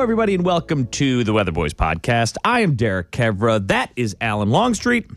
everybody, and welcome to the Weatherboys podcast. I am Derek Kevra. That is Alan Longstreet.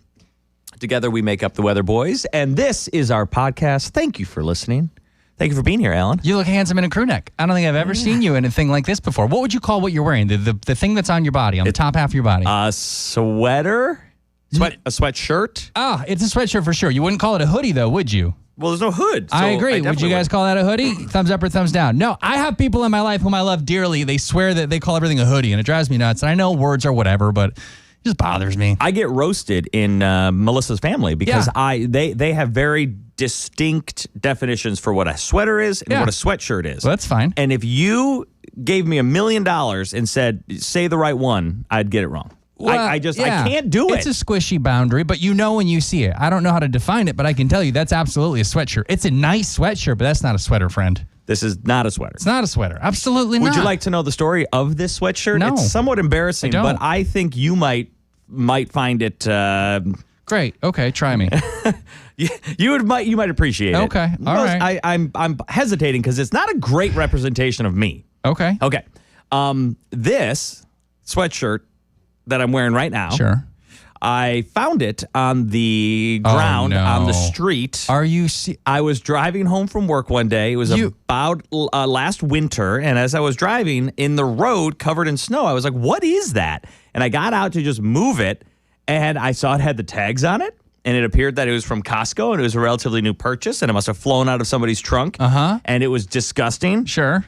Together, we make up the Weatherboys, and this is our podcast. Thank you for listening. Thank you for being here, Alan. You look handsome in a crew neck. I don't think I've ever seen you in a thing like this before. What would you call what you're wearing? The thing that's on your body, on the top half of your body? Sweater? A sweatshirt? Ah, it's a sweatshirt for sure. You wouldn't call it a hoodie, though, would you? Well, there's no hood. So I agree. Would you guys call that a hoodie? Thumbs up or thumbs down? No, I have people in my life whom I love dearly. They swear that they call everything a hoodie, and it drives me nuts. And I know words are whatever, but it just bothers me. I get roasted in Melissa's family because they have very distinct definitions for what a sweater is and what a sweatshirt is. Well, that's fine. And if you gave me $1 million and said, say the right one, I'd get it wrong. Well, I can't do it. It's a squishy boundary, but you know when you see it. I don't know how to define it, but I can tell you that's absolutely a sweatshirt. It's a nice sweatshirt, but that's not a sweater, friend. This is not a sweater. It's not a sweater. Absolutely not. Would you like to know the story of this sweatshirt? No. It's somewhat embarrassing, but I think you might find it... Great. Okay, try me. you might appreciate it. Okay, all right. I'm hesitating because it's not a great representation of me. Okay. Okay. This sweatshirt that I'm wearing right now. Sure. I found it on the ground on the street. Are you? I was driving home from work one day. It was about last winter, and as I was driving in the road covered in snow, I was like, "What is that?" And I got out to just move it, and I saw it had the tags on it, and it appeared that it was from Costco, and it was a relatively new purchase, and it must have flown out of somebody's trunk. And it was disgusting. Sure.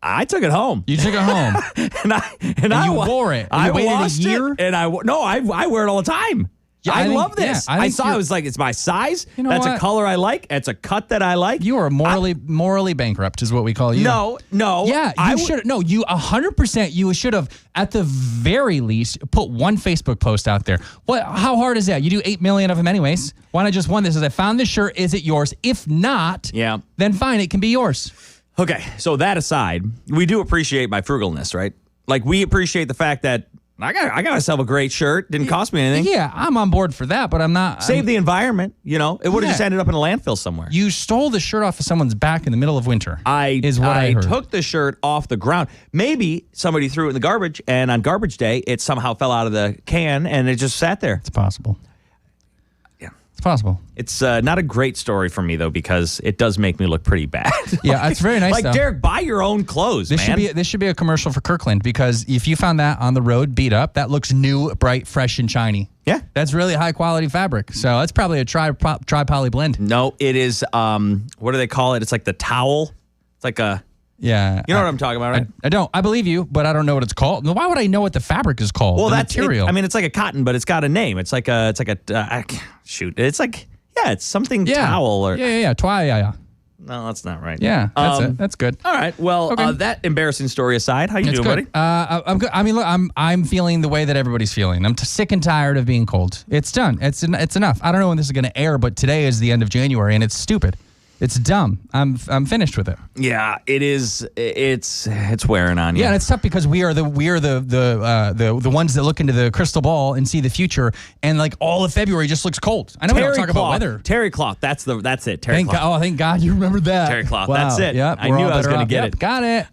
I took it home. You took it home, and you wore it. I waited lost a year, I wear it all the time. Yeah, I love this. Yeah, I saw it was like it's my size. You know That's what? a color I like. It's a cut that I like. You are morally bankrupt, is what we call you. No. Yeah, you should. No, you 100%. You should have, at the very least, put one Facebook post out there. What? How hard is that? You do 8 million of them anyways. Why not just one? This is I found this shirt. Is it yours? If not, then fine. It can be yours. Okay, so that aside, we do appreciate my frugalness, right? Like, we appreciate the fact that I got myself a great shirt. Didn't cost me anything. Yeah, I'm on board for that, but I'm not. Save the environment, you know? It would have just ended up in a landfill somewhere. You stole the shirt off of someone's back in the middle of winter. I heard. Took the shirt off the ground. Maybe somebody threw it in the garbage, and on garbage day, it somehow fell out of the can, and it just sat there. It's possible. It's possible. It's not a great story for me, though, because it does make me look pretty bad. Yeah, it's very nice, like, though. Derek, buy your own clothes, this should be a commercial for Kirkland, because if you found that on the road beat up, that looks new, bright, fresh, and shiny. Yeah. That's really high-quality fabric. So that's probably a tri-poly blend. No, it is, what do they call it? It's like the towel. It's like a... Yeah. You know what I'm talking about, right? I don't. I believe you, but I don't know what it's called. Why would I know what the fabric is called? Well, that's material. It's like a cotton, but it's got a name. It's like a shoot. It's like... Yeah, it's something towel or... Yeah. No, that's not right. Yeah, that's it. That's good. All right. Well, that embarrassing story aside, how you doing, buddy? I'm good. I mean, look, I'm feeling the way that everybody's feeling. I'm sick and tired of being cold. It's done. It's enough. I don't know when this is going to air, but today is the end of January, and it's stupid. It's dumb. I'm finished with it. Yeah, it is. It's wearing on you. Yeah, and it's tough because we are the ones that look into the crystal ball and see the future, and like all of February just looks cold. I know we don't talk about weather. Terry cloth. That's it. Terry cloth. Thank God you remembered that. Terry cloth. Wow. That's it. Yep, I knew I was going to get it. Got it.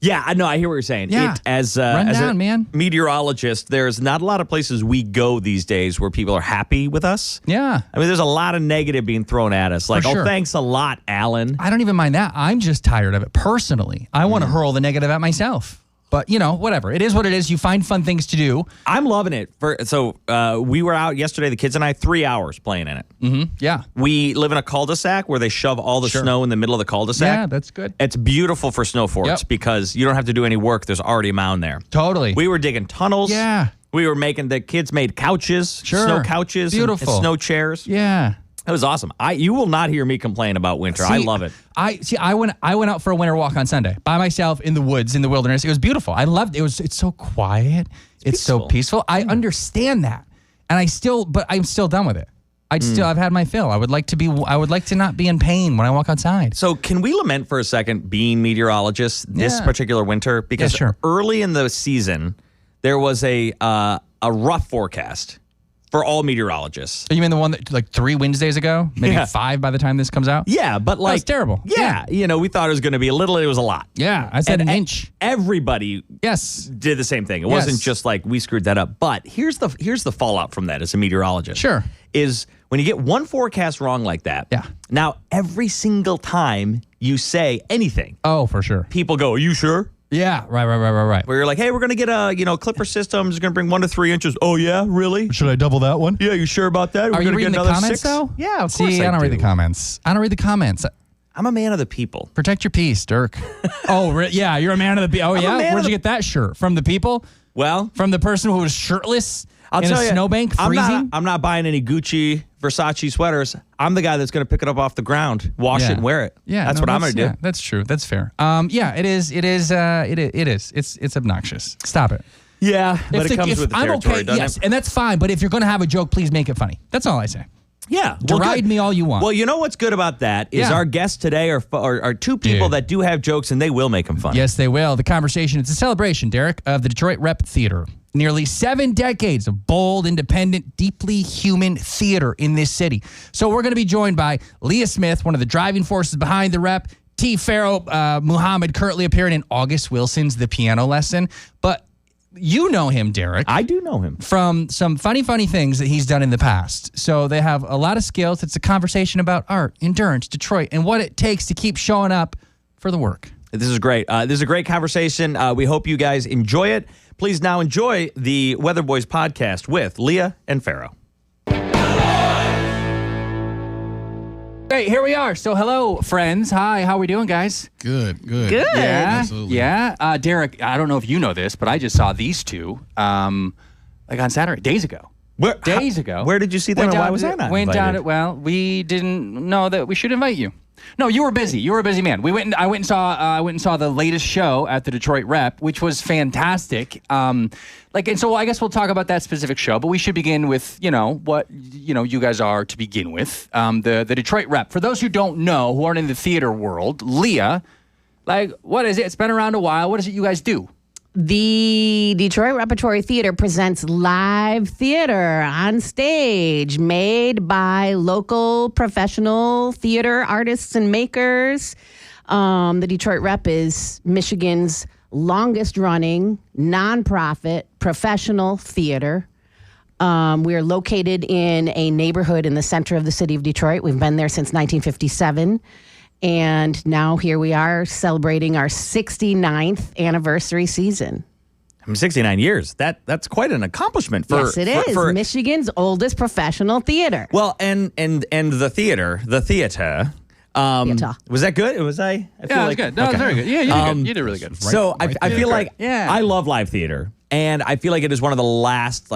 Yeah, I know. I hear what you're saying. Yeah. As a meteorologist, there's not a lot of places we go these days where people are happy with us. Yeah. I mean, there's a lot of negative being thrown at us. Like, sure. Oh, thanks a lot, Alan. I don't even mind that. I'm just tired of it personally. I want to hurl the negative at myself. But, whatever. It is what it is. You find fun things to do. I'm loving it. We were out yesterday, the kids and I, 3 hours playing in it. Mm-hmm. Yeah. We live in a cul-de-sac where they shove all the snow in the middle of the cul-de-sac. Yeah, that's good. It's beautiful for snow forts because you don't have to do any work. There's already a mound there. Totally. We were digging tunnels. Yeah. The kids made couches, snow couches, beautiful. And snow chairs. Yeah. It was awesome. You will not hear me complain about winter. I love it. I went out for a winter walk on Sunday by myself in the woods, in the wilderness. It was beautiful. I loved it. It's so quiet. It's so peaceful. I understand that. And I'm still done with it. I've had my fill. I would like to not be in pain when I walk outside. So can we lament for a second being meteorologists this particular winter? Because early in the season, there was a rough forecast for all meteorologists. You mean the one that like 3 Wednesdays ago? Maybe 5 by the time this comes out? Yeah, but like... That's terrible. Yeah, we thought it was going to be a little, it was a lot. Yeah, I said an inch. Everybody did the same thing. It wasn't just like we screwed that up. But here's the fallout from that as a meteorologist. Sure. Is when you get one forecast wrong like that, now every single time you say anything. Oh, for sure. People go, are you sure? Yeah, right. Where you're like, hey, we're going to get a clipper system. It's going to bring 1 to 3 inches. Oh, yeah? Really? Should I double that one? Yeah, you sure about that? Are you reading the comments, though? Yeah, of course I don't read the comments. I'm a man of the people. Protect your peace, Dirk. Yeah, you're a man of the people. Oh, yeah? Where'd you get that shirt? From the people? Well, from the person who was shirtless I'll in tell a snowbank freezing? I'm not buying any Gucci, Versace sweaters. I'm the guy that's going to pick it up off the ground, wash it, and wear it. Yeah, that's what I'm going to do. Yeah, that's true. That's fair. It is. It's obnoxious. Stop it. Yeah, but it comes with the territory, doesn't it? And that's fine. But if you're going to have a joke, please make it funny. That's all I say. Yeah. Deride me all you want. Well, you know what's good about that is our guests today are 2 people that do have jokes, and they will make them funny. Yes, they will. The conversation, it's a celebration, Derek, of the Detroit Rep Theater. Nearly 7 decades of bold, independent, deeply human theater in this city. So we're going to be joined by Leah Smith, one of the driving forces behind the Rep, Pharoah Muhammad, currently appearing in August Wilson's The Piano Lesson. But you know him, Derek. I do know him. From some funny things that he's done in the past. So they have a lot of skills. It's a conversation about art, endurance, Detroit, and what it takes to keep showing up for the work. This is great. This is a great conversation. We hope you guys enjoy it. Please now enjoy the Weatherboys podcast with Leah and Pharoah. Hey, here we are. So hello, friends. Hi, how we doing, guys? Good. Yeah, absolutely. Yeah. Derek, I don't know if you know this, but I just saw these two like on Saturday, days ago. Days ago. Where did you see them, and why was I not invited? Well, we didn't know that we should invite you. No, you were busy. You were a busy man. I went and saw the latest show at the Detroit Rep, which was fantastic. And so I guess we'll talk about that specific show, but we should begin with, what, you guys are to begin with. The Detroit Rep. For those who don't know, who aren't in the theater world, Leah, what is it? It's been around a while. What is it you guys do? The Detroit Repertory Theatre presents live theater on stage made by local professional theater artists and makers. The Detroit Rep is Michigan's longest running nonprofit professional theater. We are located in a neighborhood in the center of the city of Detroit. We've been there since 1957. And now here we are celebrating our 69th anniversary season. 69 years. That's quite an accomplishment for yes, it is. For Michigan's oldest professional theater. Well, and the theater. Was that good? Was I? It was good. No, it was very good. Yeah, you did good. You did really good. So I feel like I love live theater, and I feel like it is one of the last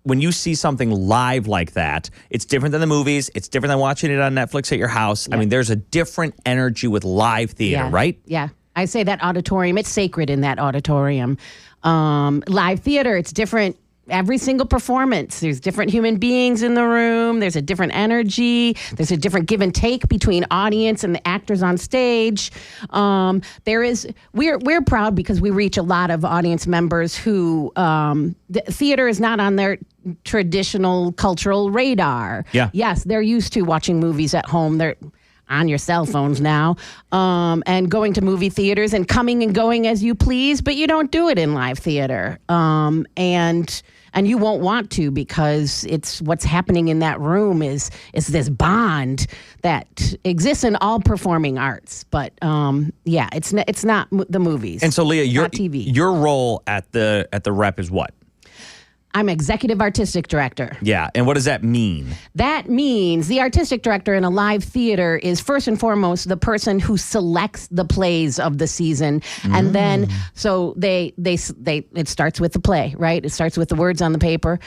when you see something live like that, it's different than the movies. It's different than watching it on Netflix at your house. Yeah. I mean, there's a different energy with live theater, right? Yeah. I say that auditorium, it's sacred in that auditorium. Live theater, it's different. Every single performance, there's different human beings in the room. There's a different energy. There's a different give and take between audience and the actors on stage. We're proud because we reach a lot of audience members who the theater is not on their traditional cultural radar. Yeah. Yes, they're used to watching movies at home. They're on your cell phones now, and going to movie theaters and coming and going as you please, but you don't do it in live theater. And you won't want to, because it's what's happening in that room is this bond that exists in all performing arts. But it's not the movies. And so, Leah, not TV. Your role at the Rep is what? I'm executive artistic director. Yeah, and what does that mean? That means the artistic director in a live theater is first and foremost the person who selects the plays of the season, and then so it starts with the play, right? It starts with the words on the paper,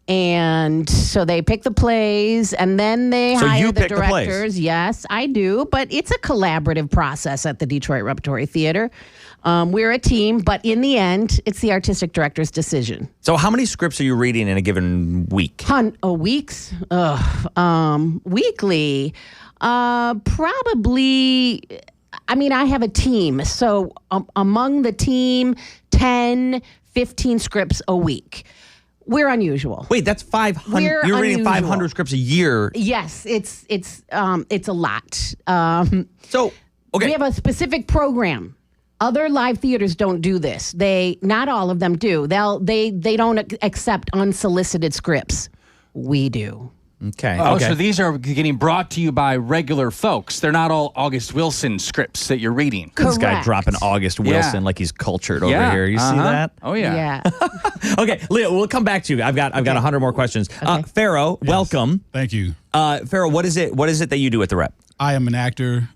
and so they pick the plays, and then they hire the directors. Yes, I do, but it's a collaborative process at the Detroit Repertory Theatre. We're a team, but in the end, it's the artistic director's decision. So how many scripts are you reading in a given week? Weeks? Weekly. Probably, I have a team. So among the team, 10, 15 scripts a week. We're unusual. Wait, that's 500. You're reading 500 scripts a year. Yes, it's a lot. So, okay. We have a specific program. Other live theaters don't do this. Not all of them do. They don't accept unsolicited scripts. We do. Okay. Oh, so these are getting brought to you by regular folks. They're not all August Wilson scripts that you're reading. This guy dropping August Wilson like he's cultured over here. You see that? Oh, yeah. Okay, Leah, we'll come back to you. I've got 100 more questions. Okay. Pharoah, welcome. Thank you. Pharoah, what is it that you do at the Rep? I am an actor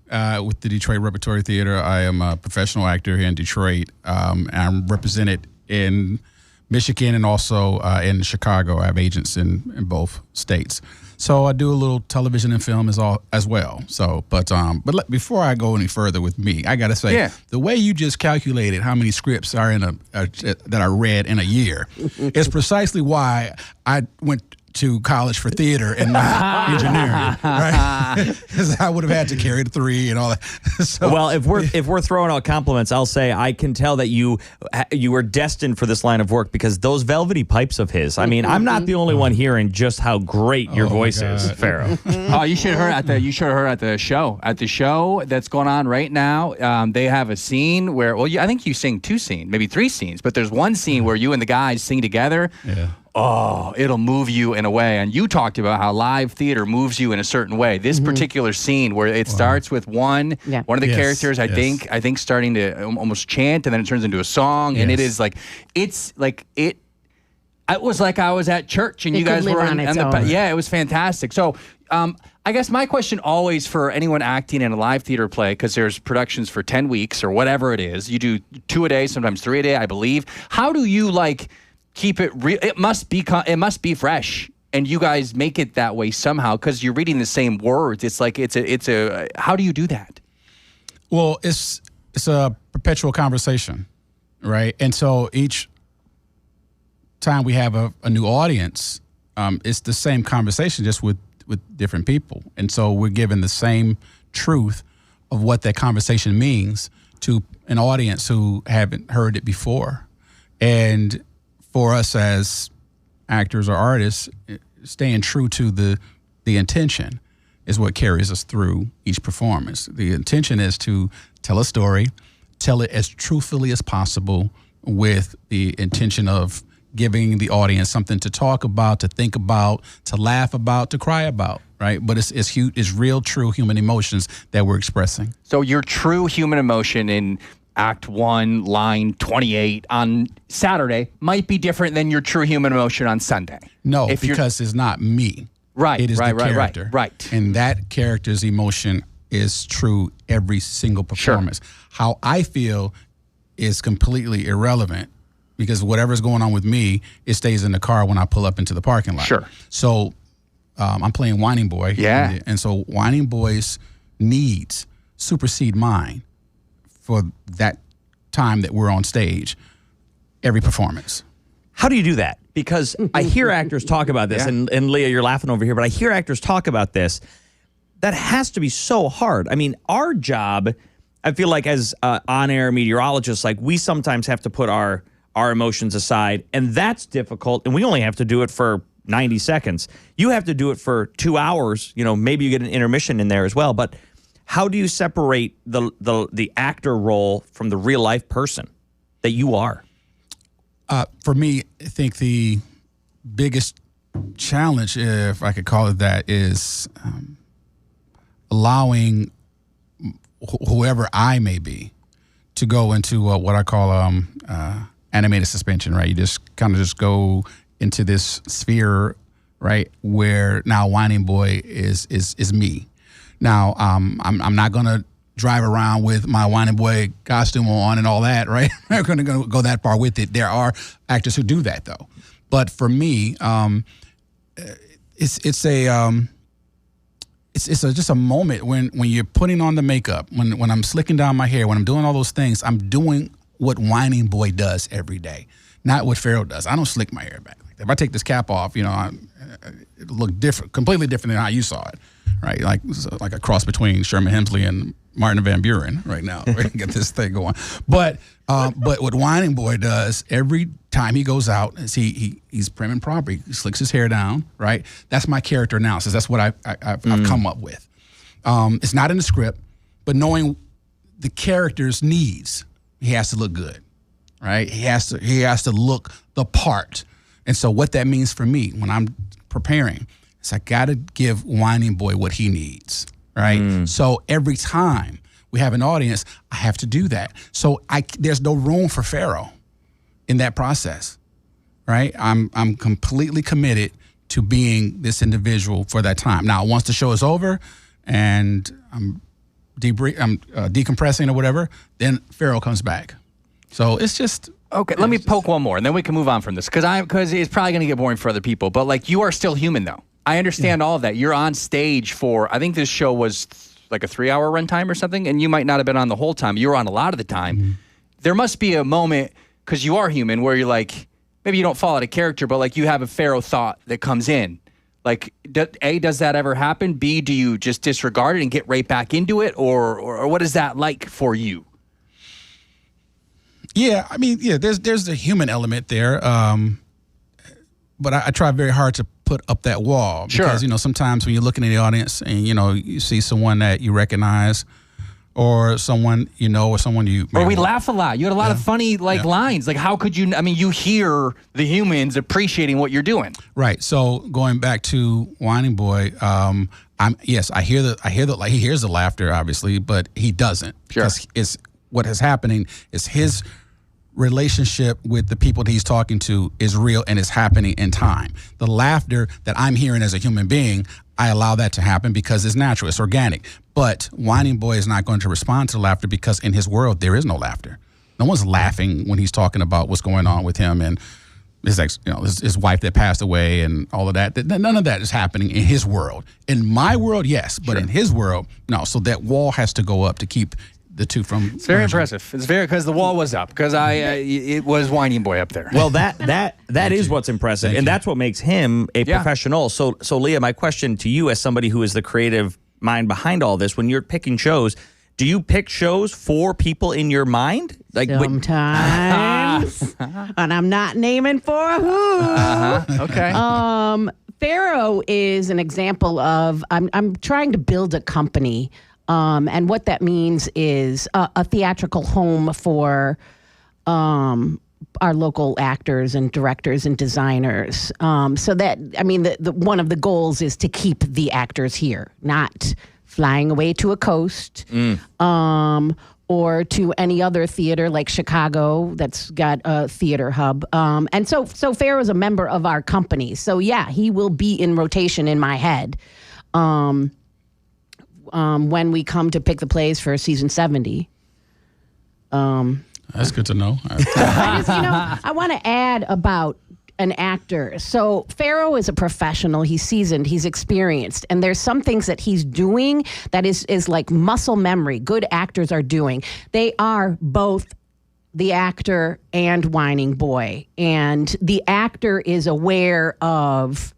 with the Detroit Repertory Theatre. I am a professional actor here in Detroit. I'm represented in Michigan and also in Chicago. I have agents in both states. So I do a little television and film as well. So, but before I go any further with me, I got to say, the way you just calculated how many scripts are that I read in a year is precisely why I went to college for theater and not engineering, right? Because I would have had to carry the 3 and all that. So, well, if we're throwing out compliments, I'll say I can tell that you were destined for this line of work because those velvety pipes of his. I mean, I'm not the only one hearing just how great your voice is, Pharoah. Oh, you should have heard at the show. At the show that's going on right now, they have a scene where I think you sing 2 scenes, maybe 3 scenes, but there's one scene where you and the guys sing together. Yeah. Oh, it'll move you in a way. And you talked about how live theater moves you in a certain way. This particular scene where it starts with one of the characters, I think starting to almost chant, and then it turns into a song. And it is like, it was like I was at church and you guys were on the yeah, it was fantastic. So I guess my question always for anyone acting in a live theater play, because there's productions for 10 weeks or whatever it is, you do 2 a day, sometimes 3 a day, I believe. How do you keep it real? It must be fresh, and you guys make it that way somehow because you're reading the same words. It's like it's a. How do you do that? Well, it's a perpetual conversation, right? And so each time we have a new audience, it's the same conversation just with different people, and so we're given the same truth of what that conversation means to an audience who haven't heard it before, and for us as actors or artists, staying true to the intention is what carries us through each performance. The intention is to tell a story, tell it as truthfully as possible with the intention of giving the audience something to talk about, to think about, to laugh about, to cry about, right? But it's real, true human emotions that we're expressing. So your true human emotion in Act 1, line 28 on Saturday might be different than your true human emotion on Sunday. No, because it's not me. Right, it is the character. Right. And that character's emotion is true every single performance. Sure. How I feel is completely irrelevant because whatever's going on with me, it stays in the car when I pull up into the parking lot. Sure. So I'm playing Whining Boy. Yeah. And so Whining Boy's needs supersede mine for that time that we're on stage, every performance. How do you do that? Because I hear actors talk about this, and Leah, you're laughing over here, but I hear actors talk about this. That has to be so hard. I mean, our job, I feel like as on-air meteorologists, like we sometimes have to put our emotions aside, and that's difficult, and we only have to do it for 90 seconds. You have to do it for 2 hours. You know, maybe you get an intermission in there as well, but how do you separate the actor role from the real life person that you are? For me, I think the biggest challenge, if I could call it that, is allowing whoever I may be to go into what I call animated suspension, right? You just kind of just go into this sphere, right, where now Whining Boy is me. Now, I'm not going to drive around with my Whining Boy costume on and all that, right? I'm not going to go that far with it. There are actors who do that, though. But for me, it's just a moment when you're putting on the makeup, when I'm slicking down my hair, when I'm doing all those things, I'm doing what Whining Boy does every day, not what Pharoah does. I don't slick my hair back. If I take this cap off, you know, it look different, completely different than how you saw it. right? Like a cross between Sherman Hemsley and Martin Van Buren right now. We're gonna get this thing going. But what Whining Boy does every time he goes out is he's prim and proper. He slicks his hair down, right? That's my character analysis. That's what I've come up with. It's not in the script, but knowing the character's needs, he has to look good, right? He has to look the part. And so what that means for me when I'm preparing is I got to give Whining Boy what he needs, right? So every time we have an audience, I have to do that. So there's no room for Pharoah in that process, right? I'm completely committed to being this individual for that time. Now, once the show is over and I'm decompressing or whatever, then Pharoah comes back. So it's just... Okay, let me poke one more, and then we can move on from this, because it's probably going to get boring for other people. But, like, you are still human, though. I understand all of that. You're on stage for, I think this show was like a 3-hour runtime or something, and you might not have been on the whole time. You were on a lot of the time. There must be a moment, because you are human, where you're like, maybe you don't fall out of character, but, like, you have a Pharoah thought that comes in. Like, A, does that ever happen? B, do you just disregard it and get right back into it? Or what is that like for you? Yeah, I mean, there's the human element there, but I try very hard to put up that wall because sometimes when you're looking at the audience and you see someone that you recognize, or someone or someone you. Or we laugh a lot. You had a lot of funny lines. Like, how could you? I mean, you hear the humans appreciating what you're doing. Right. So going back to Whining Boy, I hear the he hears the laughter obviously, but he doesn't. Sure. Because it's what is happening is his relationship with the people that he's talking to is real and it's happening in time. The laughter that I'm hearing as a human being, I allow that to happen because it's natural, it's organic. But Whining Boy is not going to respond to laughter because in his world there is no laughter. No one's laughing when he's talking about what's going on with him and his wife that passed away and all of that. None of that is happening in his world. In my world, yes, but in his world, no. So that wall has to go up to keep the two from. It's very impressive. It's very because the wall was up because it was Whining Boy up there. Well, that is what's impressive, and that's what makes him a professional. So Leah, my question to you, as somebody who is the creative mind behind all this, when you're picking shows, do you pick shows for people in your mind? Like sometimes, and I'm not naming for who. Okay. Pharoah is an example of I'm trying to build a company. And what that means is a theatrical home for our local actors and directors and designers. So that, I mean, the one of the goals is to keep the actors here, not flying away to a coast or to any other theater like Chicago that's got a theater hub. And so Pharoah is a member of our company. So, yeah, he will be in rotation in my head. When we come to pick the plays for season 70. That's good to know. I want to add about an actor. So Pharoah is a professional. He's seasoned. He's experienced. And there's some things that he's doing that is like muscle memory. Good actors are doing. They are both the actor and Whining Boy. And the actor is aware of,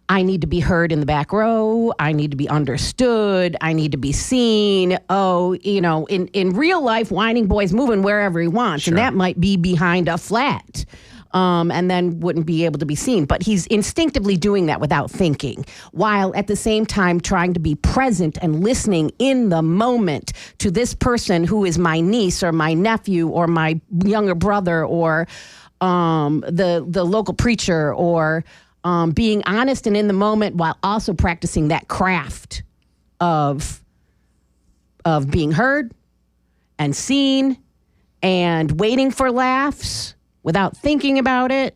I need to be heard in the back row. I need to be understood. I need to be seen. Oh, in real life, Whining Boy's moving wherever he wants. Sure. And that might be behind a flat. And then wouldn't be able to be seen. But he's instinctively doing that without thinking, while at the same time trying to be present and listening in the moment to this person who is my niece or my nephew or my younger brother or the local preacher or being honest and in the moment while also practicing that craft of being heard and seen and waiting for laughs without thinking about it.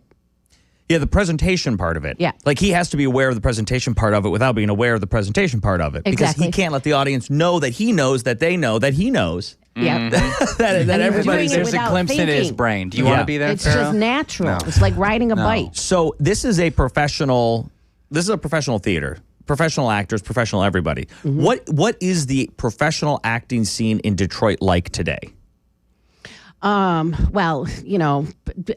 Yeah, the presentation part of it. Yeah. Like he has to be aware of the presentation part of it without being aware of the presentation part of it. Exactly. Because he can't let the audience know that he knows that they know that he knows. Yeah. that everybody's there's a glimpse in his brain. Do you want to be there? It's just natural. No. It's like riding a bike. So this is a professional theater. Professional actors, professional everybody. Mm-hmm. What is the professional acting scene in Detroit like today? Well,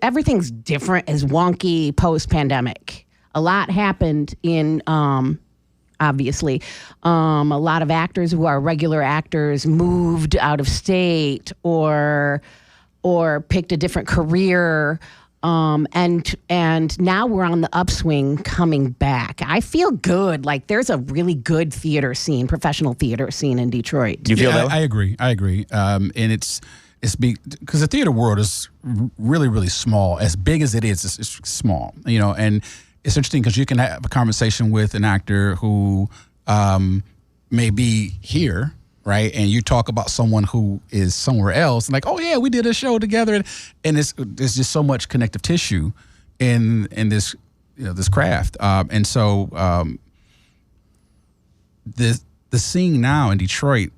everything's different, is wonky post-pandemic. A lot happened in our obviously. A lot of actors who are regular actors moved out of state or picked a different career. And now we're on the upswing coming back. I feel good. Like there's a really good theater scene, professional theater scene in Detroit. Do you feel that way? I agree. And it's because the theater world is really, really small. As big as it is, it's small, and it's interesting because you can have a conversation with an actor who may be here, right? And you talk about someone who is somewhere else, and like, oh yeah, we did a show together, and there's just so much connective tissue in this this craft, and so the scene now in Detroit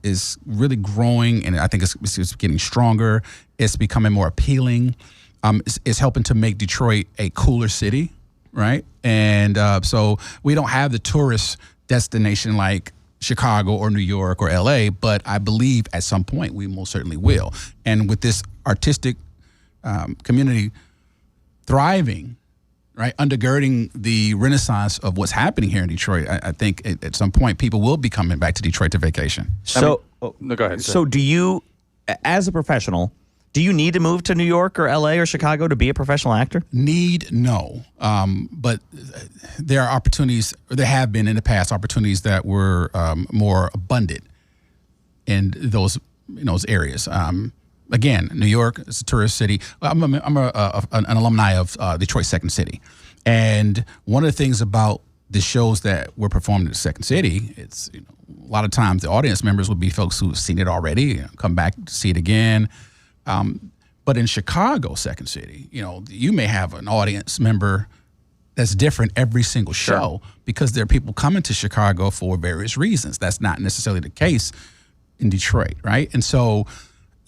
is really growing, and I think it's getting stronger. It's becoming more appealing. It's helping to make Detroit a cooler city, right? And so we don't have the tourist destination like Chicago or New York or LA, but I believe at some point we most certainly will. And with this artistic community thriving, right, undergirding the renaissance of what's happening here in Detroit, I think at some point people will be coming back to Detroit to vacation. So, no, go ahead. So do you, as a professional, do you need to move to New York or LA or Chicago to be a professional actor? No. But there are opportunities, or there have been in the past opportunities that were more abundant in those areas. Again, New York is a tourist city. I'm an alumni of Detroit Second City. And one of the things about the shows that were performed at the Second City, it's a lot of times the audience members would be folks who've seen it already, come back to see it again. But in Chicago Second City, you may have an audience member that's different every single show because there are people coming to Chicago for various reasons. That's not necessarily the case in Detroit, right? And so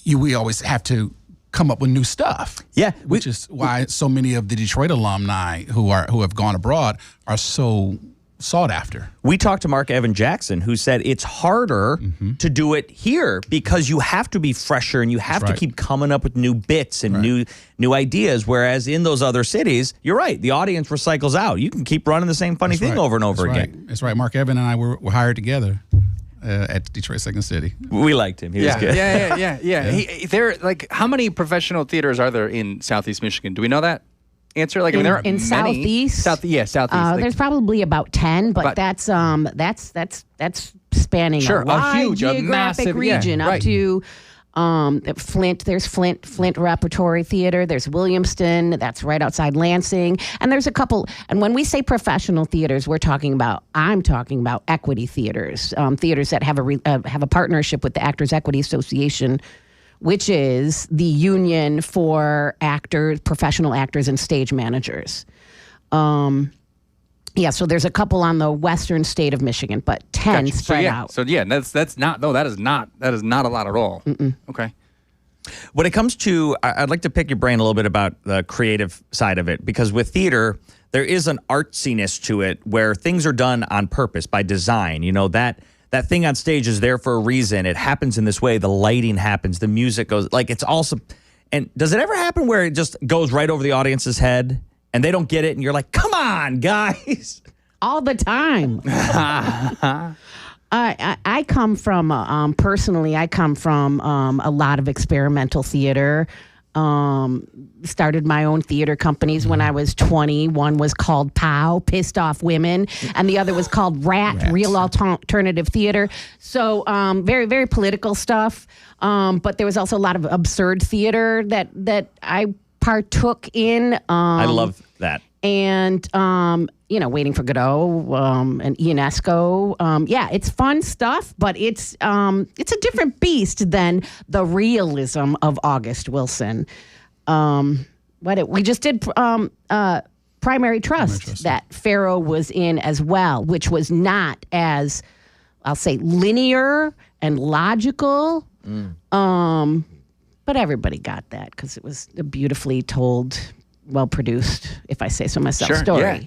we always have to come up with new stuff. Yeah, which is why so many of the Detroit alumni who have gone abroad are so sought after. We talked to Mark Evan Jackson, who said it's harder to do it here because you have to be fresher and you have to keep coming up with new bits and new ideas. Whereas in those other cities, you're right, the audience recycles out. You can keep running the same funny thing over and over again. That's right. Mark Evan and I were hired together at Detroit Second City. We liked him. He was good. Yeah. There, like, how many professional theaters are there in Southeast Michigan? Do we know that answer? Like, there are in many. Southeast. Southeast. There's probably about 10, but that's spanning a wide huge, geographic massive region up to Flint. There's Flint Repertory Theater. There's Williamston. That's right outside Lansing. And there's a couple. And when we say professional theaters, I'm talking about equity theaters, theaters that have a partnership with the Actors Equity Association, which is the union for actors, professional actors, and stage managers. So there's a couple on the western state of Michigan, but 10 spread out. So that's not that is not a lot at all. Okay. When it comes to, I'd like to pick your brain a little bit about the creative side of it, because with theater, there is an artsiness to it where things are done on purpose, by design. That thing on stage is there for a reason. It happens in this way. The lighting happens. The music goes, like, it's also, and does it ever happen where it just goes right over the audience's head and they don't get it and you're like, come on, guys? All the time. I come from, personally, I come from a lot of experimental theater. Started my own theater companies when I was 20. One was called POW, Pissed Off Women, and the other was called RAT, Real Alternative Theater. So very, very political stuff. But there was also a lot of absurd theater that I partook in. I love that. And, Waiting for Godot and Ionesco. It's fun stuff, but it's a different beast than the realism of August Wilson. We just did Primary Trust that Pharoah was in as well, which was not as, I'll say, linear and logical. But everybody got that because it was a beautifully told, well-produced, if I say so myself, story. Yeah.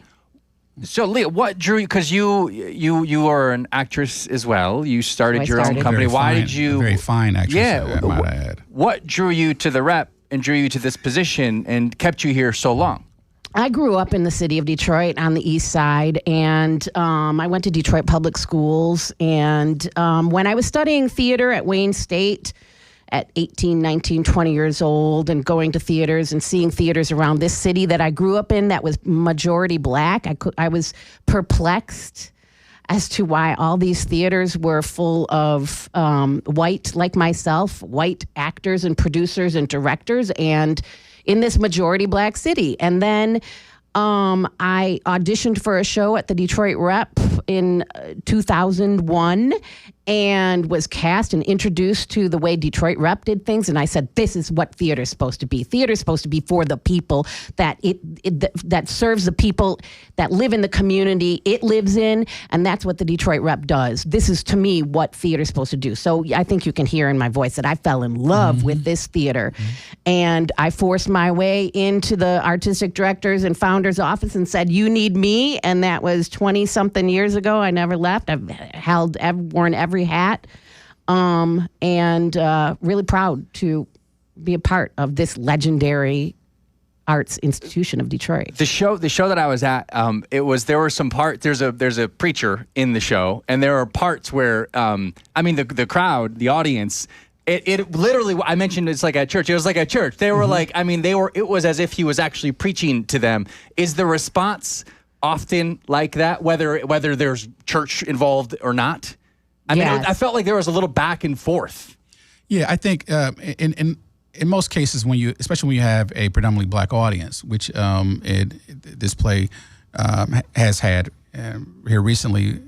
So, Leah, what drew you? Because you are an actress as well. You started your own company. Why did you? Very fine actress. Yeah. I might add. What drew you to the rep and drew you to this position and kept you here so long? I grew up in the city of Detroit on the east side, and I went to Detroit public schools. And when I was studying theater at Wayne State at 18, 19, 20 years old, and going to theaters and seeing theaters around this city that I grew up in that was majority black, I was perplexed as to why all these theaters were full of white, like myself, white actors and producers and directors, and in this majority black city. And then I auditioned for a show at the Detroit Rep in 2001 and was cast and introduced to the way Detroit Rep did things. And I said, this is what theater's supposed to be. Theater's supposed to be for the people, that that serves the people that live in the community it lives in. And that's what the Detroit Rep does. This is, to me, what theater's supposed to do. So I think you can hear in my voice that I fell in love with this theater. And I forced my way into the artistic director's and founder's office and said, you need me. And that was 20-something years ago. I never left. I've worn every hat, and really proud to be a part of this legendary arts institution of Detroit. The show that I was at, there were some parts. There's a preacher in the show, and there are parts where the crowd, the audience. It literally, I mentioned it's like a church. It was like a church. They were like, it was as if he was actually preaching to them. Is the response often like that, whether there's church involved or not? I felt like there was a little back and forth. Yeah, I think in most cases, especially when you have a predominantly black audience, which this play has had here recently,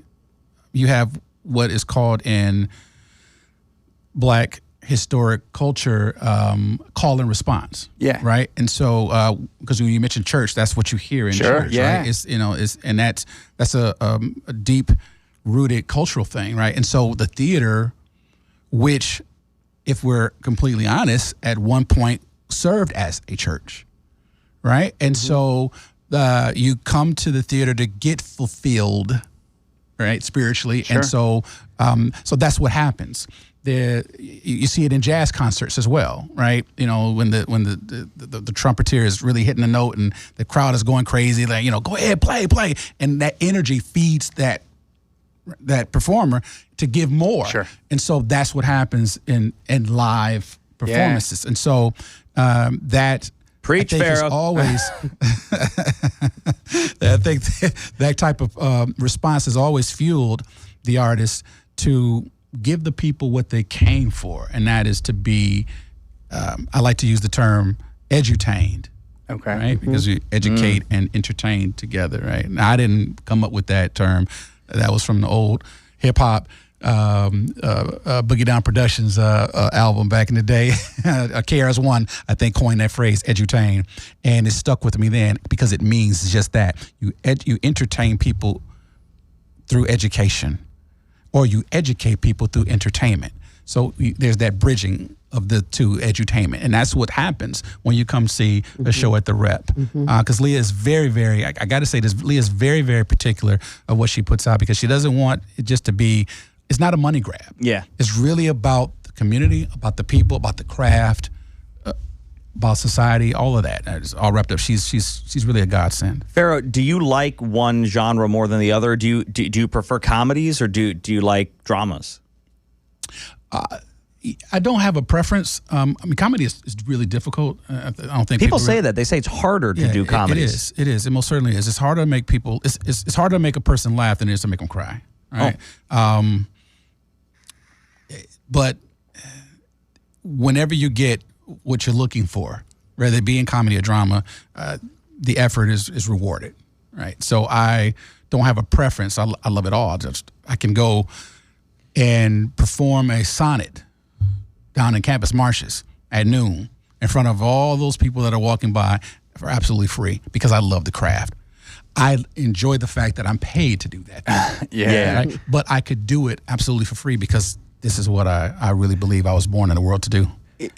you have what is called in black historic culture call and response. Yeah. Right. And so because when you mention church, that's what you hear in church. Yeah. Right? And that's a deep rooted cultural thing, right? And so the theater, which, if we're completely honest, at one point served as a church, right? And so you come to the theater to get fulfilled, right, spiritually. Sure. And so that's what happens. You see it in jazz concerts as well, right? When the trumpeter is really hitting a note and the crowd is going crazy, like, go ahead, play, and that energy feeds that performer to give more. Sure. And so that's what happens in live performances. Yeah. And so that preach, Pharoah. Always I think that type of response has always fueled the artist to give the people what they came for, and that is to be I like to use the term edutained. Okay. Right? Because you educate and entertain together, right? Now, I didn't come up with that term. That was from the old hip hop Boogie Down Productions album back in the day. KRS-One, I think, coined that phrase, edutain, and it stuck with me then because it means just that. You entertain people through education, or you educate people through entertainment. So there's that bridging of the two, edutainment, and that's what happens when you come see a show at the Rep. Because Leah is very, very, I got to say this, Leah is very, very particular of what she puts out, because she doesn't want it just to be, it's not a money grab. Yeah. It's really about the community, about the people, about the craft, about society, all of that. It's all wrapped up. She's really a godsend. Pharoah, do you like one genre more than the other? Do you prefer comedies, or do you like dramas? I don't have a preference. Comedy is really difficult. I don't think people say that. They say it's harder to do comedies. It is. It most certainly is. It's harder to make people. It's harder to make a person laugh than it is to make them cry. Right. Oh. But whenever you get what you're looking for, whether it be in comedy or drama, the effort is rewarded. Right. So I don't have a preference. I love it all. I can go and perform a sonnet down in Campus Martius at noon in front of all those people that are walking by for absolutely free, because I love the craft. I enjoy the fact that I'm paid to do that. Yeah. Right? But I could do it absolutely for free, because this is what I really believe I was born in the world to do.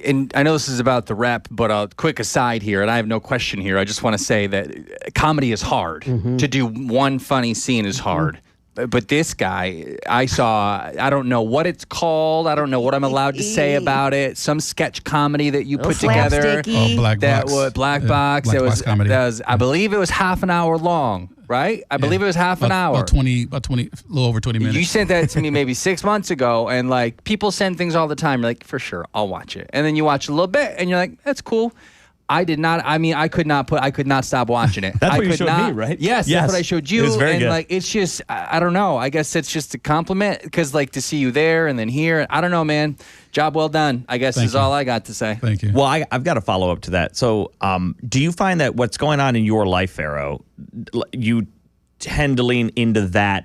And I know this is about the Rep, but a quick aside here, and I have no question here. I just want to say that comedy is hard. To do one funny scene is hard. But this guy, I don't know what it's called. I don't know what I'm allowed to say about it. Some sketch comedy that you put together. Black Box. Black Box. Black Box comedy. I believe it was half an hour long, right? I believe it was half an hour. About 20, a little over 20 minutes. You sent that to me maybe 6 months ago, and like people send things all the time. You're like, for sure, I'll watch it. And then you watch a little bit, and you're like, that's cool. I did not. I mean, I could not stop watching it. That's what you showed me, right? Yes, that's what I showed you. It was very good. Like, it's just, I don't know. I guess it's just a compliment because, like, to see you there and then here. I don't know, man. Job well done, I guess, is all I got to say. Thank you. Well, I've got a follow up to that. So, do you find that what's going on in your life, Pharoah, you tend to lean into that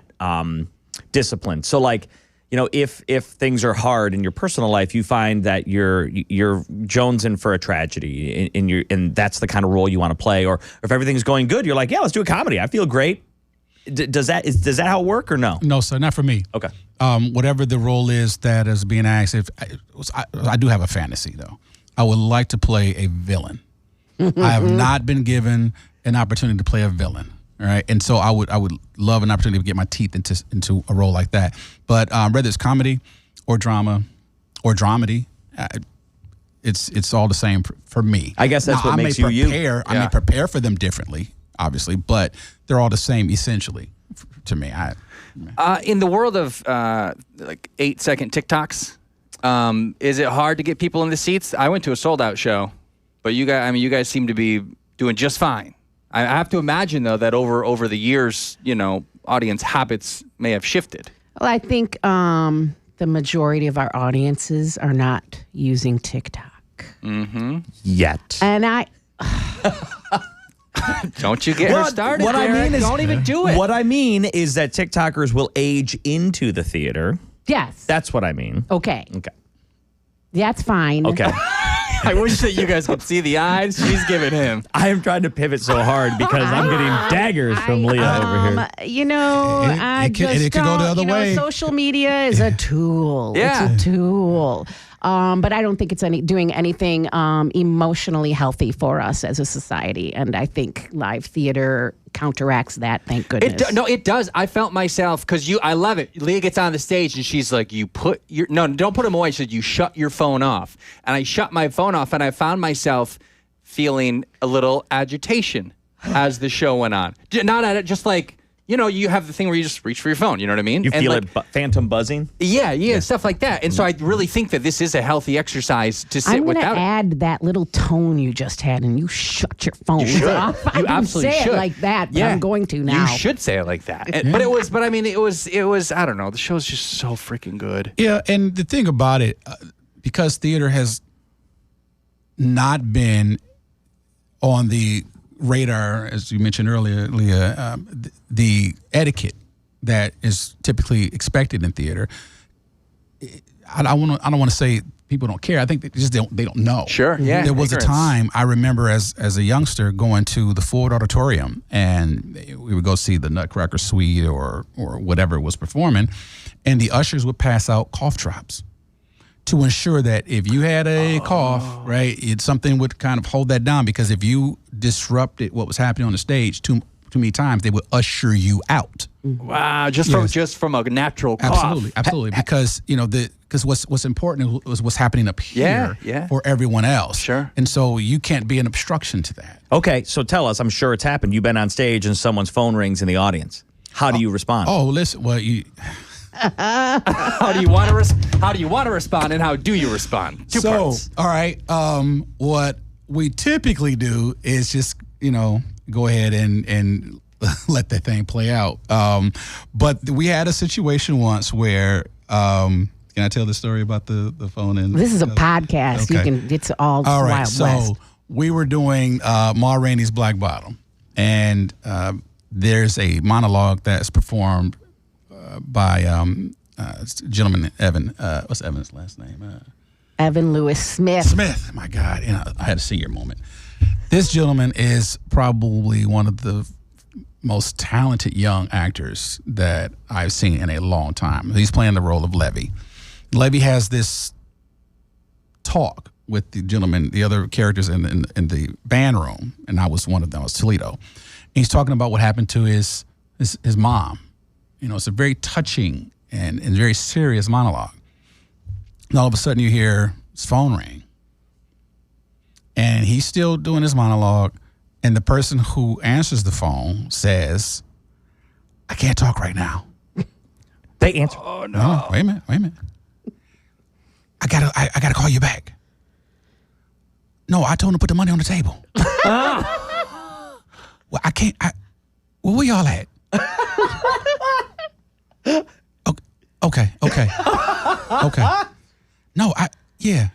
discipline? So, like, you know, if things are hard in your personal life, you find that you're jonesing for a tragedy and that's the kind of role you want to play. Or if everything's going good, you're like, yeah, let's do a comedy. I feel great. Does that how it work or no? No, sir, not for me. Okay. Whatever the role is that is being asked, I do have a fantasy though. I would like to play a villain. I have not been given an opportunity to play a villain. All right, and so I would love an opportunity to get my teeth into a role like that. But whether it's comedy or drama or dramedy, it's all the same for me. I guess that's what makes you you. I may prepare for them differently, obviously, but they're all the same essentially to me. In the world of like 8-second TikToks, is it hard to get people in the seats? I went to a sold-out show, but you guys seem to be doing just fine. I have to imagine, though, that over the years, you know, audience habits may have shifted. Well, I think the majority of our audiences are not using TikTok. Yet. And I... Don't you get her started, what Derek. I mean is, don't even do it. What I mean is that TikTokers will age into the theater. Yes. That's what I mean. Okay. Okay. That's fine. Okay. I wish that you guys could see the eyes she's giving him. I am trying to pivot so hard because I'm getting daggers from Leah over here. You know, it could go the other way. Social media is a tool. Yeah. It's a tool. But I don't think it's doing anything emotionally healthy for us as a society. And I think live theater counteracts that, thank goodness. It does. I felt myself, because I love it. Leah gets on the stage and she's like, don't put them away. She said, you shut your phone off. And I shut my phone off and I found myself feeling a little agitation as the show went on. Not at it, just like, you know, you have the thing where you just reach for your phone. You know what I mean? You feel phantom buzzing? Yeah, stuff like that. And so I really think that this is a healthy exercise to sit without it. I'm going to add that little tone you just had, and you shut your phone off. I didn't say it like that, but I'm going to now. You should say it like that. But it was, I don't know, the show's just so freaking good. Yeah, and the thing about it, because theater has not been on the radar, as you mentioned earlier, Leah, the etiquette that is typically expected in theater. I don't want to say people don't care. I think they don't know. Sure, yeah. There was a time I remember as a youngster going to the Ford Auditorium, and we would go see the Nutcracker Suite or whatever was performing, and the ushers would pass out cough drops to ensure that if you had a cough, right, something would kind of hold that down, because if you disrupted what was happening on the stage too many times, they would usher you out. Wow, just from a natural cough. Absolutely, because because what's important is what's happening up here for everyone else. Sure. And so you can't be an obstruction to that. Okay, so tell us, I'm sure it's happened. You've been on stage and someone's phone rings in the audience. How do you respond? Oh, listen, well, how do you want to respond, and how do you respond? Two parts. All right. What we typically do is just go ahead and let that thing play out. But we had a situation once where can I tell the story about the phone? This is a podcast. Okay. It's all right. Wild So West. we were doing Ma Rainey's Black Bottom, and there's a monologue that's performed by gentleman Evan. What's Evan's last name? Evan Lewis Smith. Smith. My God, I had a senior moment. This gentleman is probably one of the most talented young actors that I've seen in a long time. He's playing the role of Levy. Levy has this talk with the gentleman, the other characters in the band room, and I was one of them. I was Toledo. And he's talking about what happened to his mom. it's a very touching and very serious monologue. And all of a sudden you hear his phone ring. And he's still doing his monologue. And the person who answers the phone says, I can't talk right now. They answer. Oh, no. Wait a minute. I gotta call you back. No, I told him to put the money on the table. Well, I can't. Where y'all at? Okay. No, yeah.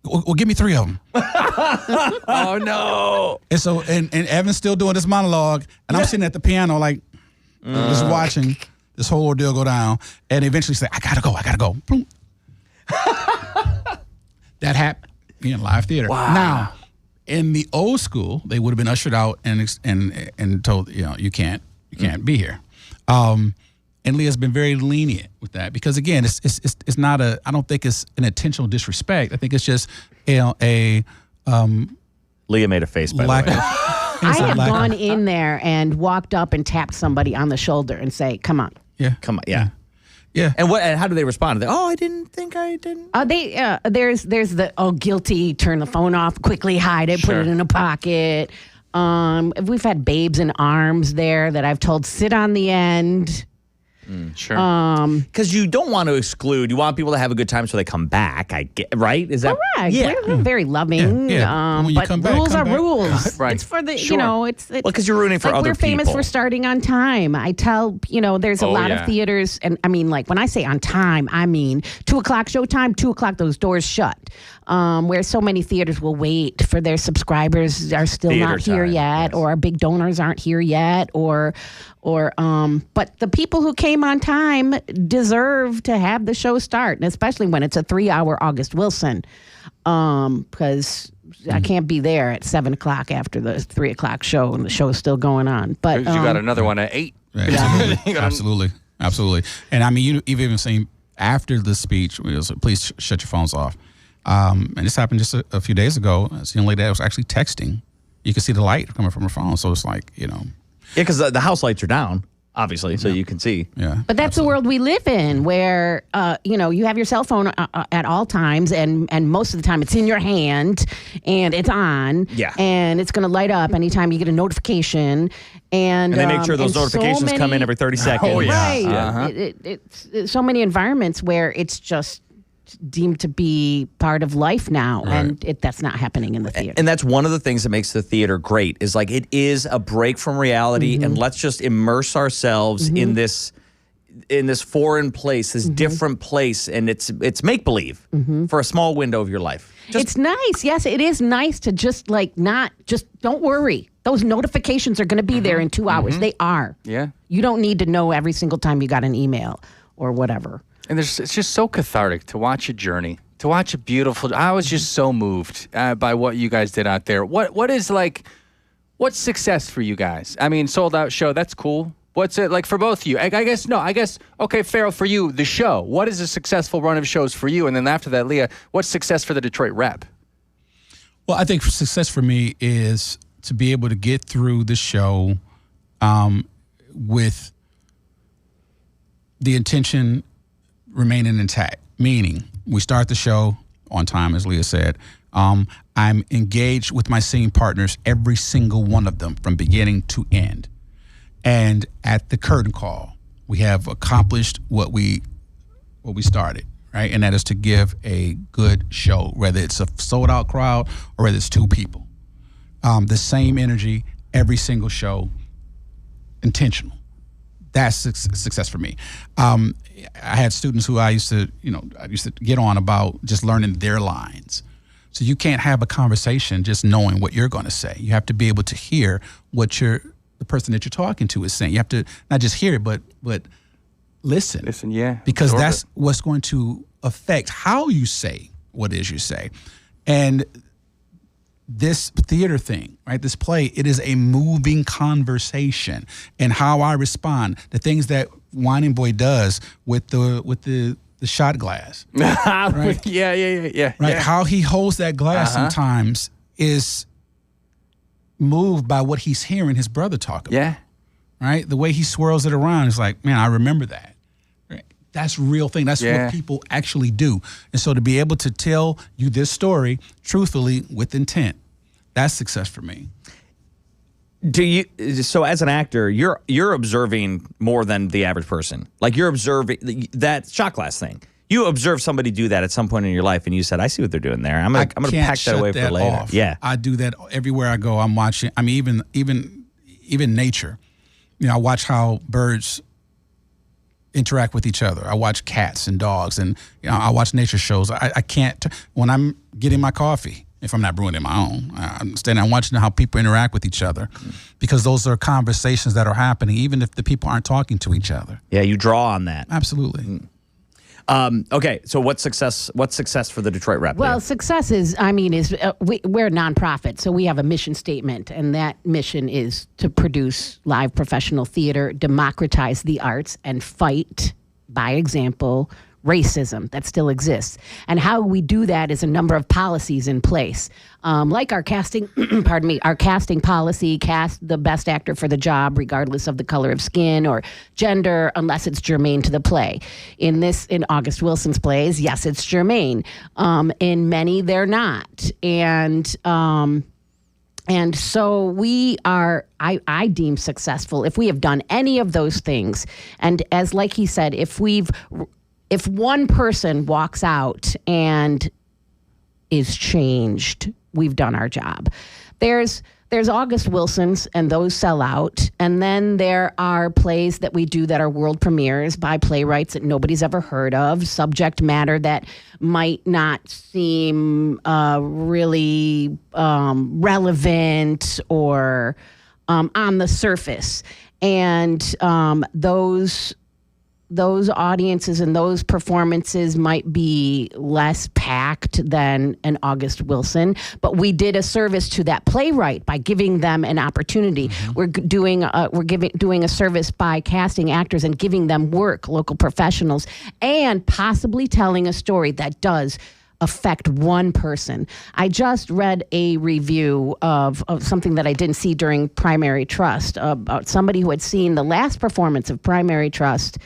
Well, give me 3 of them. Oh, no. And so, and Evan's still doing this monologue, and I'm sitting at the piano, like, just watching this whole ordeal go down, and eventually say, I gotta go. Boom. That happened in live theater. Wow. Now, in the old school, they would have been ushered out and told, you can't be here. And Leah's been very lenient with that because, again, it's not I don't think it's an intentional disrespect. I think it's just a Leah made a face, by the way. I have gone in there and walked up and tapped somebody on the shoulder and say, come on. Yeah. Come on, yeah. Yeah. And how do they respond? I didn't think I didn't. There's the guilty, turn the phone off, quickly hide it, put it in a pocket. We've had babes in arms there that I've told sit on the end. Sure. Because you don't want to exclude. You want people to have a good time so they come back. I get right. Is that correct? Yeah. We're very loving. Yeah. When you but come back, rules come are back. rules. Right. It's for the it's well, because you're rooting for like other we're famous people. for starting on time. I tell there's a lot yeah. of theaters, and I mean, like when I say on time, I mean 2:00 showtime, 2:00 those doors shut. Where so many theaters will wait for their subscribers are still Theater not here time, yet, yes. or our big donors aren't here yet, but the people who came on time deserve to have the show start, and especially when it's a 3-hour August Wilson, because I can't be there at 7:00 after the 3:00 show and the show is still going on. But You got another one at 8. Absolutely. And I mean, you've even seen after the speech, it was, please shut your phones off. And this happened just a few days ago. This young lady that was actually texting. You could see the light coming from her phone. So it's like, Yeah, because the house lights are down, obviously, so you can see. Yeah. But that's the world we live in, where you have your cell phone at all times, and most of the time it's in your hand and it's on, and it's going to light up anytime you get a notification, and they make sure those notifications come in every 30 seconds. Oh, yeah. Right. Uh-huh. It's so many environments where it's just deemed to be part of life now, and that's not happening in the theater. And that's one of the things that makes the theater great is like it is a break from reality, and let's just immerse ourselves in this foreign place, this different place, and it's make believe for a small window of your life. It's nice. Yes, it is nice to just don't worry. Those notifications are going to be there in 2 hours. They are. Yeah. You don't need to know every single time you got an email or whatever. And it's just so cathartic to watch a journey, to watch a beautiful. I was just so moved by what you guys did out there. What's success for you guys? I mean, sold out show, that's cool. What's it like for both of you? I guess, okay, Pharoah, for you, the show. What is a successful run of shows for you? And then after that, Leah, what's success for the Detroit Rep? Well, I think success for me is to be able to get through the show with the intention remaining intact, meaning we start the show on time, as Leah said. I'm engaged with my scene partners, every single one of them from beginning to end. And at the curtain call, we have accomplished what we started, right? And that is to give a good show, whether it's a sold out crowd or whether it's 2 people. The same energy, every single show, intentional. That's success for me. I had students who I used to get on about just learning their lines. So you can't have a conversation just knowing what you're going to say. You have to be able to hear what the person that you're talking to is saying. You have to not just hear it, but listen. Listen, yeah. Because that's what's going to affect how you say what it is you say. And this theater thing, right? This play, it is a moving conversation, and how I respond, the things that Whining Boy does with the shot glass, right? Yeah. Right, yeah. how he holds that glass sometimes is moved by what he's hearing his brother talk about. Yeah. right? The way he swirls it around is like, man, I remember that. Right? That's a real thing. That's what people actually do. And so to be able to tell you this story truthfully with intent, that's success for me. So as an actor, you're observing more than the average person. Like you're observing that shot glass thing. You observe somebody do that at some point in your life, and you said, "I see what they're doing there. I'm gonna pack that away for later." Off. Yeah, I do that everywhere I go. I'm watching. I mean, even nature. You know, I watch how birds interact with each other. I watch cats and dogs, and I watch nature shows. I can't when I'm getting my coffee. If I'm not brewing it my own, I'm watching how people interact with each other, because those are conversations that are happening, even if the people aren't talking to each other. Yeah, you draw on that. Absolutely. Okay, so what's success for the Detroit Rep? Well, success is we're a nonprofit, so we have a mission statement, and that mission is to produce live professional theater, democratize the arts, and fight, by example, racism that still exists. And how we do that is a number of policies in place, like our casting, our casting policy, cast the best actor for the job, regardless of the color of skin or gender, unless it's germane to the play. In August Wilson's plays, yes, it's germane. In many, they're not. And so we are, I deem successful if we have done any of those things. And like he said, if one person walks out and is changed, we've done our job. There's August Wilson's, and those sell out. And then there are plays that we do that are world premieres by playwrights that nobody's ever heard of, subject matter that might not seem really relevant or on the surface. And those audiences and those performances might be less packed than an August Wilson, but we did a service to that playwright by giving them an opportunity. Mm-hmm. We're doing a service by casting actors and giving them work, local professionals, and possibly telling a story that does affect one person. I just read a review of something that I didn't see during Primary Trust, about somebody who had seen the last performance of Primary Trust,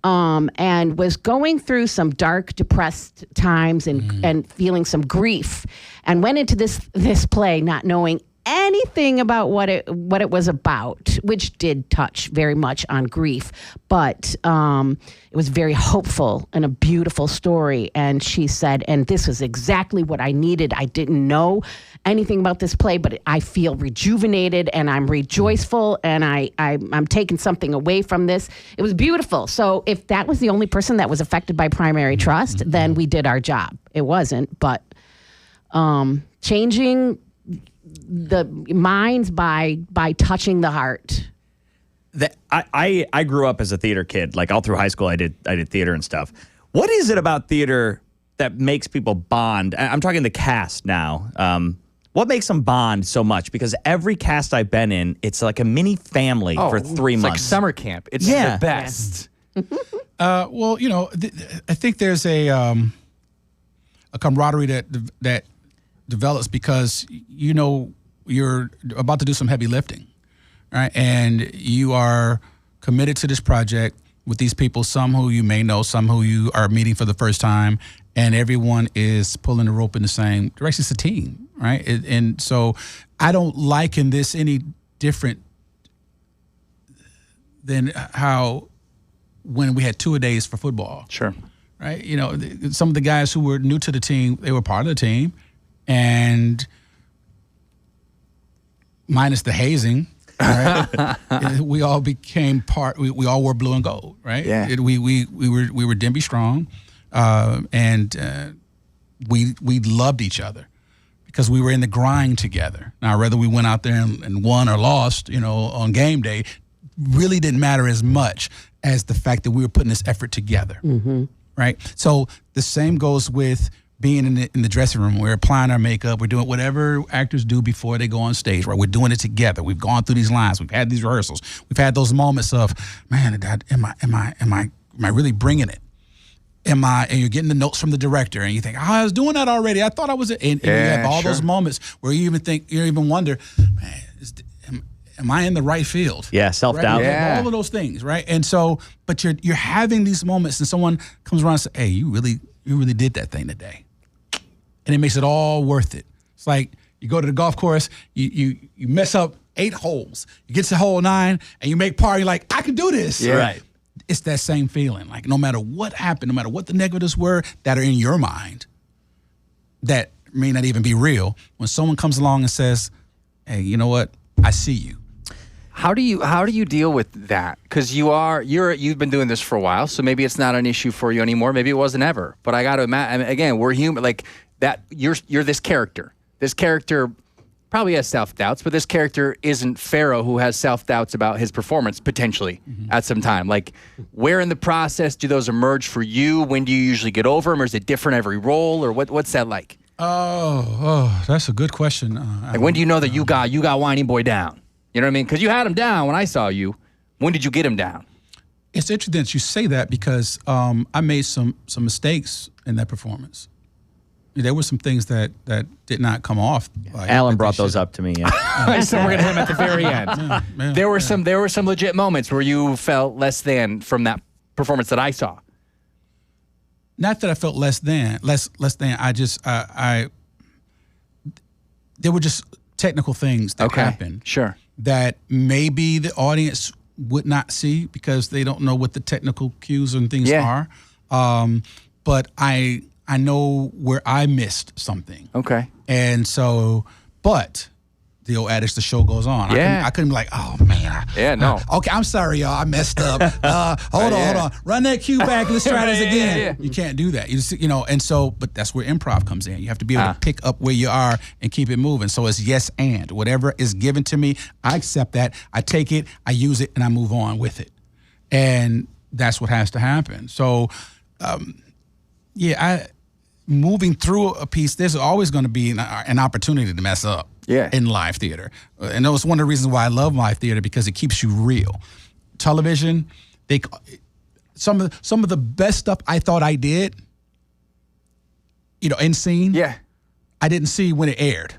and was going through some dark, depressed times and feeling some grief, and went into this play not knowing anything about what it was about, which did touch very much on grief, but it was very hopeful and a beautiful story. And she said, and this was exactly what I needed. I didn't know anything about this play, but I feel rejuvenated and I'm rejoiceful, and I'm taking something away from this. It was beautiful. So if that was the only person that was affected by Primary Trust, then we did our job. It wasn't, but changing the minds by touching the heart. I grew up as a theater kid. Like all through high school, I did theater and stuff. What is it about theater that makes people bond? I'm talking the cast now. What makes them bond so much? Because every cast I've been in, it's like a mini family for 3 months. It's like summer camp. It's the best. Well, I think there's a camaraderie that develops because you're about to do some heavy lifting, right? And you are committed to this project with these people, some who you may know, some who you are meeting for the first time, and everyone is pulling the rope in the same direction. It's a team, right? And so I don't liken this any different than how when we had two-a-days for football. Sure. Right? Some of the guys who were new to the team, they were part of the team, and minus the hazing, right? We all became part. We all wore blue and gold, right? Yeah. We were Denby strong, and we loved each other because we were in the grind together. Now, whether we went out there and won or lost, on game day, really didn't matter as much as the fact that we were putting this effort together, right? So the same goes with being in the dressing room. We're applying our makeup. We're doing whatever actors do before they go on stage, right? We're doing it together. We've gone through these lines. We've had these rehearsals. We've had those moments of, man, am I really bringing it? And you're getting the notes from the director, and you think, I was doing that already. I thought I was. And you have all those moments where you even wonder, man, am I in the right field? Yeah, self-doubt. Right? Yeah. All of those things, right? And so, but you're having these moments, and someone comes around and says, "Hey, you really did that thing today," and it makes it all worth it. It's like you go to the golf course, you mess up 8 holes, you get to hole 9, and you make par. You're like, I can do this. Yeah. Right. It's that same feeling. Like no matter what happened, no matter what the negatives were that are in your mind, that may not even be real. When someone comes along and says, "Hey, you know what? I see you." How do you deal with that? Because you've been doing this for a while, so maybe it's not an issue for you anymore. Maybe it wasn't ever. But I got to imagine, again, we're human. Like that, you're this character. This character probably has self-doubts, but this character isn't Pharoah, who has self-doubts about his performance potentially at some time. Like, where in the process do those emerge for you? When do you usually get over them, or is it different every role, or what's that like? Oh, that's a good question. Like, when do you know that you got Whiny Boy down? You know what I mean? Because you had him down when I saw you. When did you get him down? It's interesting that you say that because I made some mistakes in that performance. There were some things that did not come off. Alan brought those up to me. Yeah. So we're gonna hit him at the very end. Yeah, There were some legit moments where you felt less than from that performance that I saw. Not that I felt less than. I just there were just technical things that happened. Sure. That maybe the audience would not see because they don't know what the technical cues and things are. But I know where I missed something. Okay. And so, but the old adage, the show goes on. Yeah. I couldn't be like, oh man. No. Okay, I'm sorry, y'all. I messed up. Hold on. Run that cue back. Let's try this again. Yeah. You can't do that. And so, but that's where improv comes in. You have to be able to pick up where you are and keep it moving. So it's yes and. Whatever is given to me, I accept that. I take it, I use it, and I move on with it. And that's what has to happen. So, moving through a piece, there's always going to be an opportunity to mess up in live theater. And that was one of the reasons why I love live theater, because it keeps you real. Television, some of the best stuff I thought I did, in scene, I didn't see when it aired.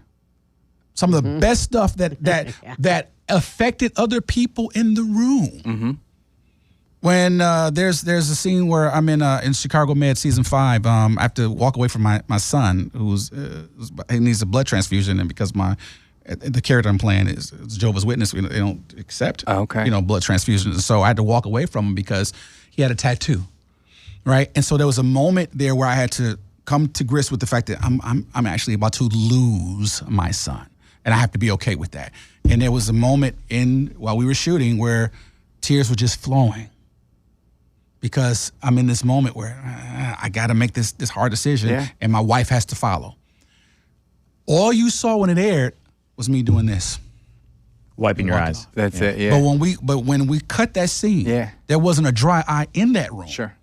Some of the best stuff that affected other people in the room. Mm-hmm. When there's a scene where I'm in Chicago Med season 5, I have to walk away from my son he needs a blood transfusion, and because the character I'm playing is Jehovah's Witness, they don't accept blood transfusions, so I had to walk away from him because he had a tattoo, right? And so there was a moment there where I had to come to grips with the fact that I'm actually about to lose my son, and I have to be okay with that. And there was a moment while we were shooting where tears were just flowing. Because I'm in this moment where I got to make this hard decision, and my wife has to follow. All you saw when it aired was me doing this, wiping your eyes. That's it. Yeah. But when we cut that scene, there wasn't a dry eye in that room. Sure.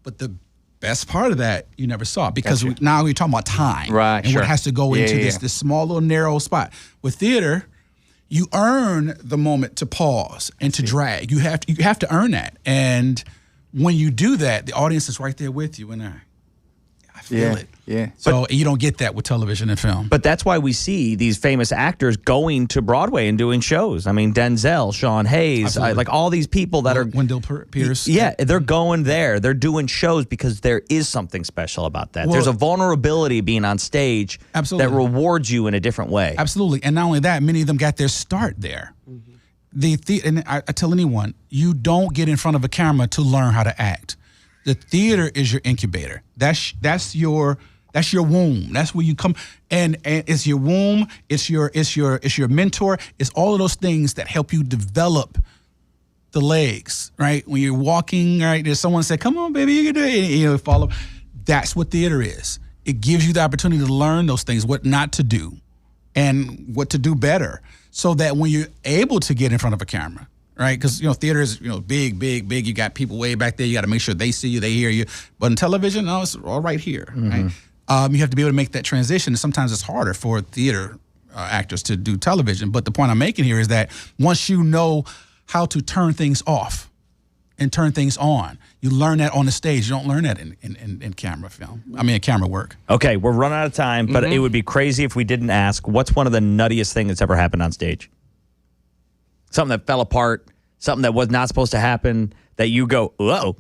But the best part of that you never saw, because now we're talking about time, right? And what has to go into this small little narrow spot. With theater, you earn the moment to pause and to drag. You have to earn that. And when you do that, the audience is right there with you, and I feel it. Yeah. So you don't get that with television and film. But that's why we see these famous actors going to Broadway and doing shows. I mean, Denzel, Sean Hayes, like all these people that are Wendell Pierce. Yeah, they're going there. They're doing shows because there is something special about that. There's a vulnerability being on stage that rewards you in a different way. Absolutely. And not only that, many of them got their start there. Mm-hmm. And I tell anyone, you don't get in front of a camera to learn how to act. The theater is your incubator. That's your womb. That's where you come, and it's your womb. It's your mentor. It's all of those things that help you develop the legs. Right when you're walking, right, there's someone say, "Come on, baby, you can do it." And you follow. That's what theater is. It gives you the opportunity to learn those things, what not to do, and what to do better. So that when you're able to get in front of a camera, right? Because, theater is, big. You got people way back there. You got to make sure they see you, they hear you. But in television, no, it's all right here, right? You have to be able to make that transition. And sometimes it's harder for theater actors to do television. But the point I'm making here is that once you know how to turn things off and turn things on, you learn that on the stage. You don't learn that in camera film. In camera work. Okay, we're running out of time, but it would be crazy if we didn't ask, what's one of the nuttiest things that's ever happened on stage? something that fell apart, something that was not supposed to happen, that you go, whoa.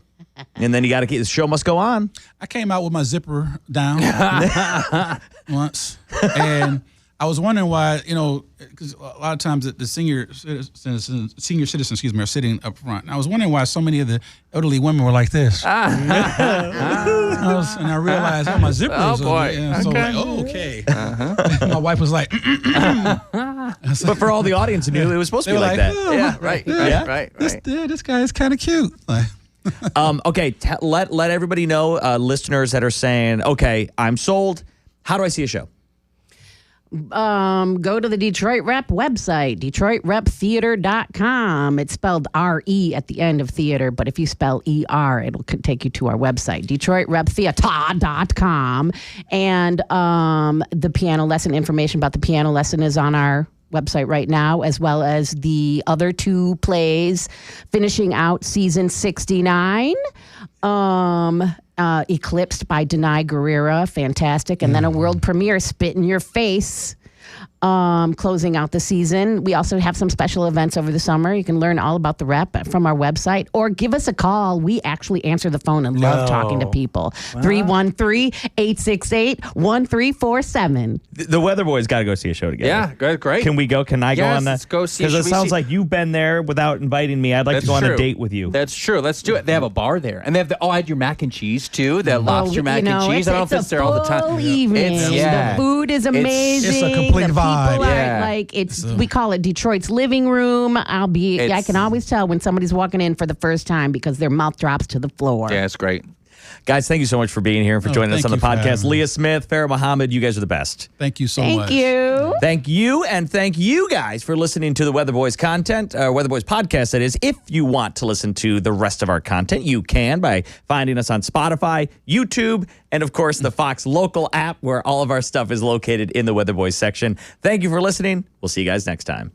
And then you got to keep, the show must go on. I came out with my zipper down once. And I was wondering why, because a lot of times the senior citizens, are sitting up front. And I was wondering why so many of the elderly women were like this. And I realized, my zipper is boy. Okay. My wife was like, but for all the audience who knew, it was supposed to be like that. Yeah, right. This guy is kind of cute. Okay, let everybody know, listeners that are saying, okay, I'm sold. How do I see a show? Go to the Detroit Rep website, DetroitRepTheater.com. It's spelled R-E at the end of theater, but if you spell E-R, it'll take you to our website, DetroitRepTheater.com. And the piano lesson information about the piano lesson is on our website right now, as well as the other 2 plays finishing out season 69. Eclipsed by Denai Guerrera, fantastic. And then a world premiere, Spit in Your Face, closing out the season. We also have some special events over the summer. You can learn all about the Rep from our website or give us a call. We actually answer the phone and love talking to people. 313-868-1347. The Weatherboys got to go see a show together. Yeah, great. Can we go? Can I go on that? Let's go see. Because it sounds like you've been there without inviting me. I'd like to go on a date with you. That's true. Let's do it. They have a bar there. And they have I had your mac and cheese, too. That lobster mac and cheese. I don't know if it's there all the time. Evening. The food is amazing. It's a complete vibe. People are like, we call it Detroit's living room. I can always tell when somebody's walking in for the first time because their mouth drops to the floor. Yeah, it's great. Guys, thank you so much for being here and for joining us on the podcast. Leah Smith, Pharoah Muhammad, you guys are the best. Thank you so much. Thank you. Thank you, and thank you guys for listening to the Weatherboys content, Weatherboys podcast, that is. If you want to listen to the rest of our content, you can by finding us on Spotify, YouTube, and of course the Fox local app where all of our stuff is located in the Weatherboys section. Thank you for listening. We'll see you guys next time.